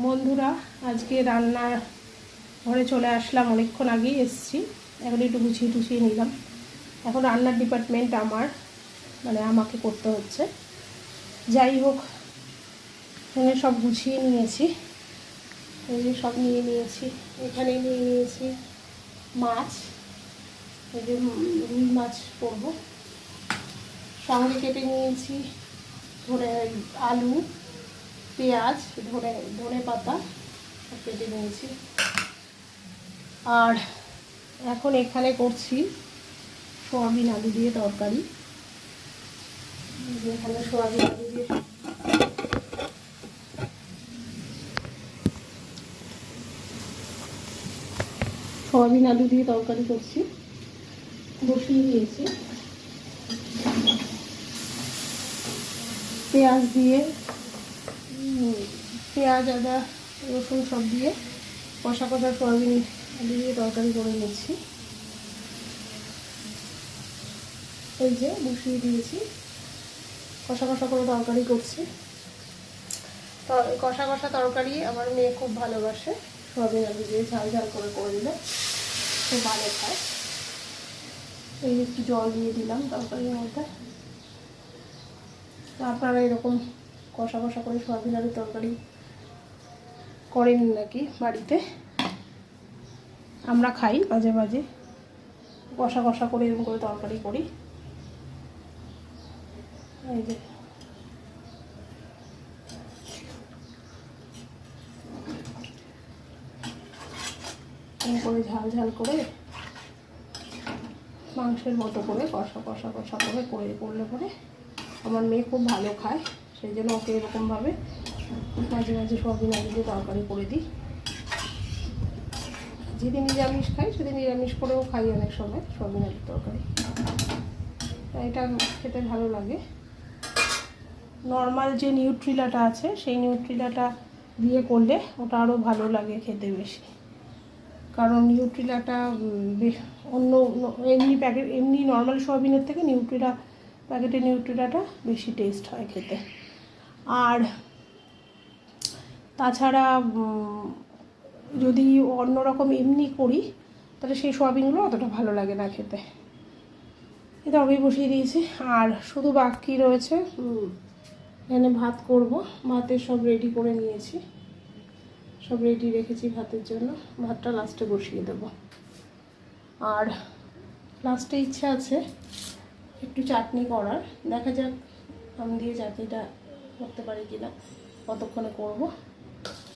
বন্ধুরা, আজকে রান্নার ঘরে চলে আসলাম। অনেকক্ষণ আগেই এসেছি, এখন একটু গুছিয়ে টুছিয়ে নিলাম। এখন রান্নার ডিপার্টমেন্ট আমার, মানে আমাকে করতে হচ্ছে। যাই হোক, এখানে সব গুছিয়ে নিয়েছি, এই যে সব নিয়ে নিয়েছি। এখানে নিয়ে নিয়েছি মাছ, এই যে রুই মাছ করবো। সঙ্গে কেটে নিয়েছি আলু, পেঁয়াজ, ধনে পাতা সব কেটে নিয়েছি। আর এখন এখানে করছি সয়াবিন আলু দিয়ে তরকারি। এখানে সয়াবিন আলু দিয়ে তরকারি করছি, বসিয়ে দিয়েছি। পেঁয়াজ দিয়ে, পেঁয়াজ আদা রসুন সব দিয়ে কষা কষা সয়াবিন আলু দিয়ে তরকারি করে নিচ্ছি। এই যে বসিয়ে দিয়েছি, কষা কষা করে তরকারি করছি। তো কষা কষা তরকারি আমার মেয়ে খুব ভালোবাসে, সয়াবিন আলু দিয়ে ঝাল ঝাল করে দিলে খুব ভালো খায়। এই একটু জল দিয়ে দিলাম তরকারির মধ্যে। আপনারা এরকম কষা কষা করে সয়াবিন আলু তরকারি করেন নাকি বাড়িতে? আমরা খাই মাঝে মাঝে, কষা কষা করে এরকম করে তরকারি করি। এই যে করে ঝাল ঝাল করে মাংসের মতো করে কষা কষা কষা করে করলে পরে আমার মেয়ে খুব ভালো খায়। সেই জন্য ওকে এরকমভাবে মাঝে মাঝে সয়াবিন আলু দিয়ে তরকারি করে দিই। যেদিন নিরামিষ খাই সেদিন নিরামিষ করেও খাই অনেক সময় সয়াবিন আলুর তরকারি। এটা খেতে ভালো লাগে। নর্মাল যে নিউট্রিলাটা আছে সেই নিউট্রিলাটা দিয়ে করলে ওটা আরও ভালো লাগে খেতে বেশি। কারণ নিউট্রিলাটা অন্য এমনি নর্মাল সয়াবিনের থেকে প্যাকেটের নিউট্রিলাটা বেশি টেস্ট হয় খেতে। আর তাছাড়া যদি অন্যরকম এমনি করি তাহলে সেই সয়াবিনগুলো অতটা ভালো লাগে না খেতে। এটা আমি বসিয়ে দিয়েছি। আর শুধু বাকি রয়েছে, এখানে ভাত করব। ভাতের সব রেডি করে নিয়েছি, সব রেডি রেখেছি ভাতের জন্য। ভাতটা লাস্টে বসিয়ে দেব। আর লাস্টে ইচ্ছা আছে একটু চাটনি করার, দেখা যাক আম দিয়ে চাটনিটা করতে পারি কিনা, কতক্ষণে করব।